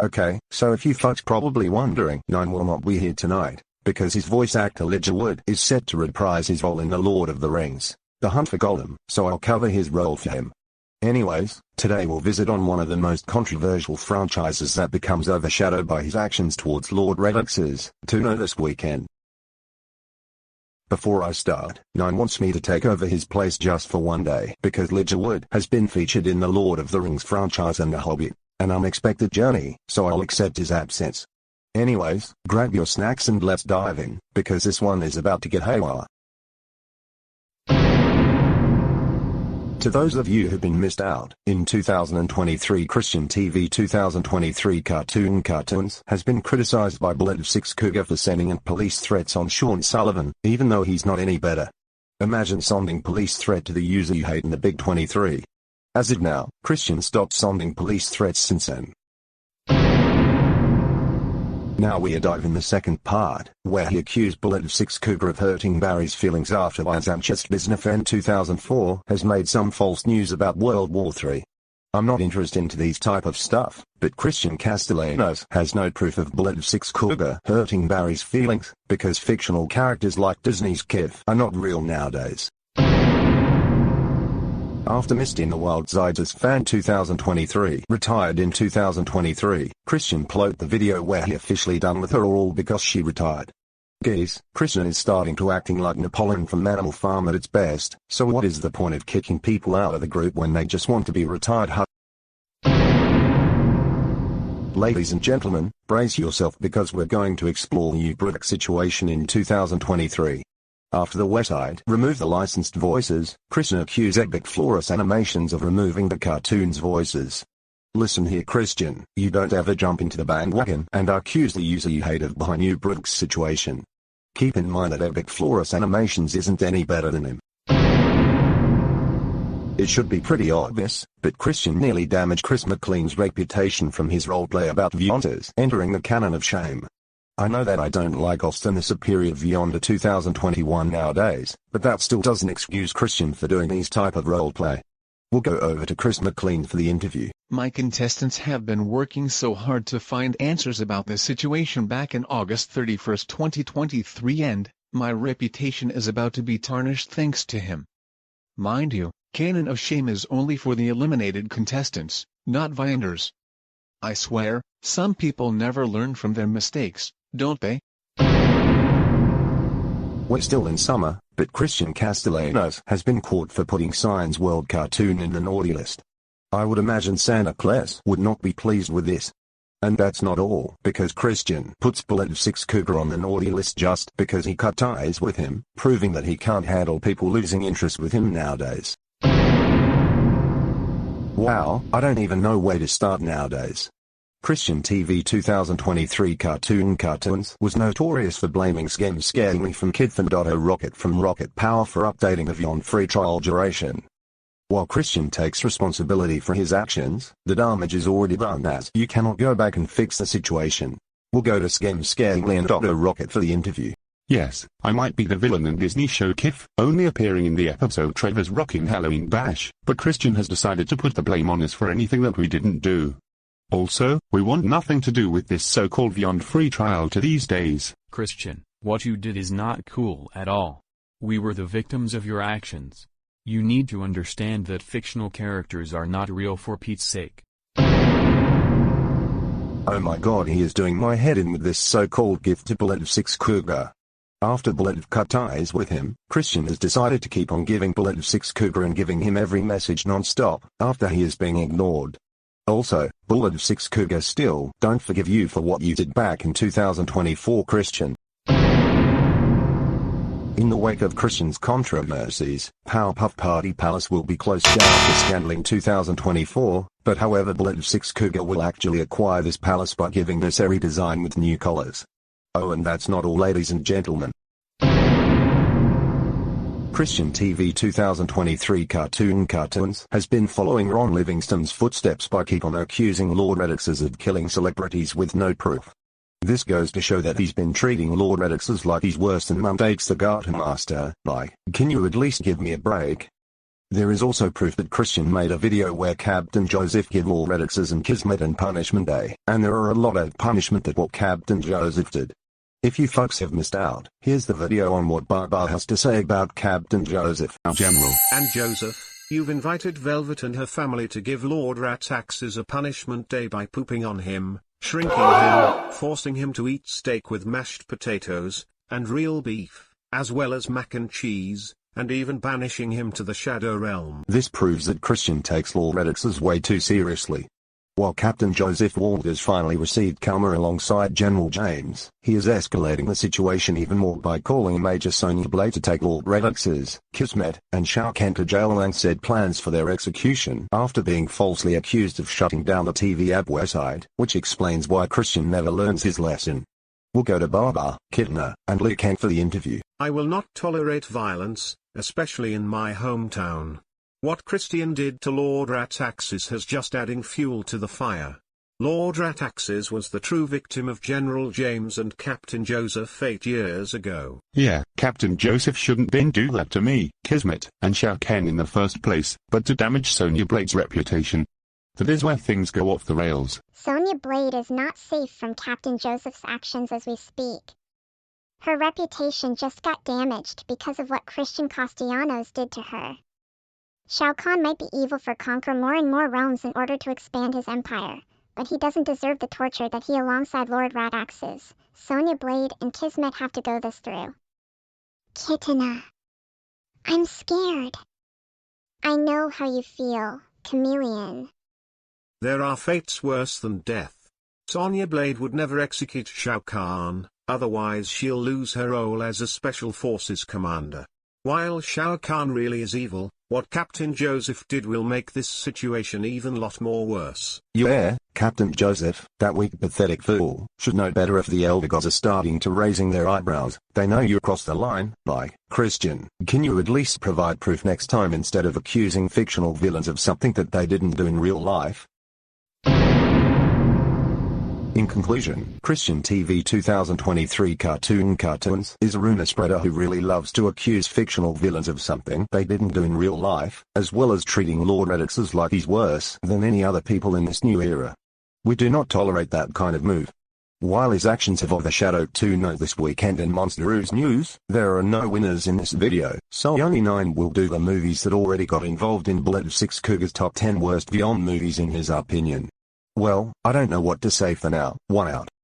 Okay, so if you folks probably wondering, 9 will not be here tonight, because his voice actor Elijah Wood is set to reprise his role in The Lord of the Rings, The Hunt for Gollum, so I'll cover his role for him. Anyways, today we'll visit on one of the most controversial franchises that becomes overshadowed by his actions towards Lord Rataxes, Toono this weekend. Before I start, 9 wants me to take over his place just for one day because Elijah Wood has been featured in the Lord of the Rings franchise and The Hobbit, an unexpected journey, so I'll accept his absence. Anyways, grab your snacks and let's dive in, because this one is about to get haywire. To those of you who've been missed out, in 2023 Kristian TV 2023 cartoons has been criticized by Bullet of 6 Cougar for sending in police threats on Sean Sullivan, even though he's not any better. Imagine sending police threat to the user you hate in the Big 23. As of now, Kristian stopped sending police threats since then. Now we dive in the second part, where he accused Bullet of 6 Cougar of hurting Barry's feelings after Manchester businessman 2004 has made some false news about World War III. I'm not interested into these type of stuff, but Kristian Castellanos has no proof of Bullet of 6 Cougar hurting Barry's feelings, because fictional characters like Disney's Kif are not real nowadays. After Missed in the Wild Zydus fan 2023 retired in 2023, Kristian uploaded the video where he officially done with her all because she retired. Geez, Kristian is starting to acting like Napoleon from Animal Farm at its best, so what is the point of kicking people out of the group when they just want to be retired? Ladies and gentlemen, brace yourself because we're going to explore Liu Kang's situation in 2023. After the website removed the licensed voices, Kristian accused Epic Flores Animations of removing the cartoon's voices. Listen here Kristian, you don't ever jump into the bandwagon and accuse the user you hate of behind Liu Kang's situation. Keep in mind that Epic Flores Animations isn't any better than him. It should be pretty obvious, but Kristian nearly damaged Chris McLean's reputation from his roleplay about Vyonders entering the canon of shame. I know that I don't like Austin the Superior Vyonder 2021 nowadays, but that still doesn't excuse Kristian for doing these type of roleplay. We'll go over to Chris McLean for the interview. My contestants have been working so hard to find answers about this situation back in August 31, 2023 and, my reputation is about to be tarnished thanks to him. Mind you, Canon of Shame is only for the eliminated contestants, not Vyonders. I swear, some people never learn from their mistakes, don't they? We're still in summer, but Kristian Castellanos has been caught for putting Science World cartoon in the naughty list. I would imagine Santa Claus would not be pleased with this. And that's not all, because Kristian puts Bullet of 6 Cougar on the naughty list just because he cut ties with him, proving that he can't handle people losing interest with him nowadays. Wow, I don't even know where to start nowadays. Kristian TV 2023 cartoons was notorious for blaming Scarm Scaremly from Kid and Otto Rocket from Rocket Power for updating the Vyond free trial duration. While Kristian takes responsibility for his actions, the damage is already done as you cannot go back and fix the situation. We'll go to Scarm Scaremly and Otto Rocket for the interview. Yes, I might be the villain in Disney show Kif, only appearing in the episode Trevor's Rockin' Halloween Bash, but Kristian has decided to put the blame on us for anything that we didn't do. Also, we want nothing to do with this so-called Vyond free trial to these days. Kristian, what you did is not cool at all. We were the victims of your actions. You need to understand that fictional characters are not real for Pete's sake. Oh my god, he is doing my head in with this so-called gift to Bullet of 6 Cougar. After Bullet cut ties with him, Kristian has decided to keep on giving Bullet of 6 Cougar and giving him every message non-stop, after he is being ignored. Also, Bullet of 6 Cougar still don't forgive you for what you did back in 2024 Kristian. In the wake of Kristian's controversies, Powerpuff Party Palace will be closed down after scandal in 2024, but however Bullet of 6 Cougar will actually acquire this palace by giving this airy design with new colors. Oh, and that's not all ladies and gentlemen. Kristian TV 2023 cartoons has been following Ron Livingston's footsteps by keep on accusing Lord Rataxes of killing celebrities with no proof. This goes to show that he's been treating Lord Rataxes like he's worse than Mum Dates the Garden Master. Like, can you at least give me a break? There is also proof that Kristian made a video where Captain Joseph give all Rataxes and Khameleon punishment day, and there are a lot of punishment that what Captain Joseph did. If you folks have missed out, here's the video on what Babar has to say about Captain Joseph. General. And Joseph, you've invited Velvet and her family to give Lord Rataxes a punishment day by pooping on him, shrinking him, forcing him to eat steak with mashed potatoes, and real beef, as well as mac and cheese, and even banishing him to the Shadow Realm. This proves that Kristian takes Lord Rataxes way too seriously. While Captain Joseph Walters finally received Khameleon alongside General James, he is escalating the situation even more by calling Major Sonya Blade to take Lord Rataxes, Khameleon, and Shao Kahn to jail and said plans for their execution after being falsely accused of shutting down the TV app website, which explains why Kristian never learns his lesson. We'll go to Babar, Kitana, and Liu Kang for the interview. I will not tolerate violence, especially in my hometown. What Kristian did to Lord Rataxes has just adding fuel to the fire. Lord Rataxes was the true victim of General James and Captain Joseph 8 years ago. Yeah, Captain Joseph shouldn't then do that to me, Khameleon, and Shao Kahn in the first place, but to damage Sonya Blade's reputation. That is where things go off the rails. Sonya Blade is not safe from Captain Joseph's actions as we speak. Her reputation just got damaged because of what Kristian Castellanos did to her. Shao Kahn might be evil for conquer more and more realms in order to expand his empire, but he doesn't deserve the torture that he alongside Lord Rataxes, Sonya Blade and Khameleon have to go this through. Kitana. I'm scared. I know how you feel, Khameleon. There are fates worse than death. Sonya Blade would never execute Shao Kahn, otherwise she'll lose her role as a Special Forces commander. While Shao Kahn really is evil, what Captain Joseph did will make this situation even lot more worse. Yeah, Captain Joseph, that weak pathetic fool, should know better if the elder gods are starting to raising their eyebrows. They know you crossed the line. Like, Kristian, can you at least provide proof next time instead of accusing fictional villains of something that they didn't do in real life? In conclusion, Kristian TV 2023 cartoons is a rumor spreader who really loves to accuse fictional villains of something they didn't do in real life, as well as treating Lord Rataxes like he's worse than any other people in this new era. We do not tolerate that kind of move. While his actions have overshadowed Toono this weekend in Monsterous news, there are no winners in this video, so only 9 will do the movies that already got involved in Blood of 6 Cougars top 10 worst Beyond movies in his opinion. Well, I don't know what to say for now. 1 out.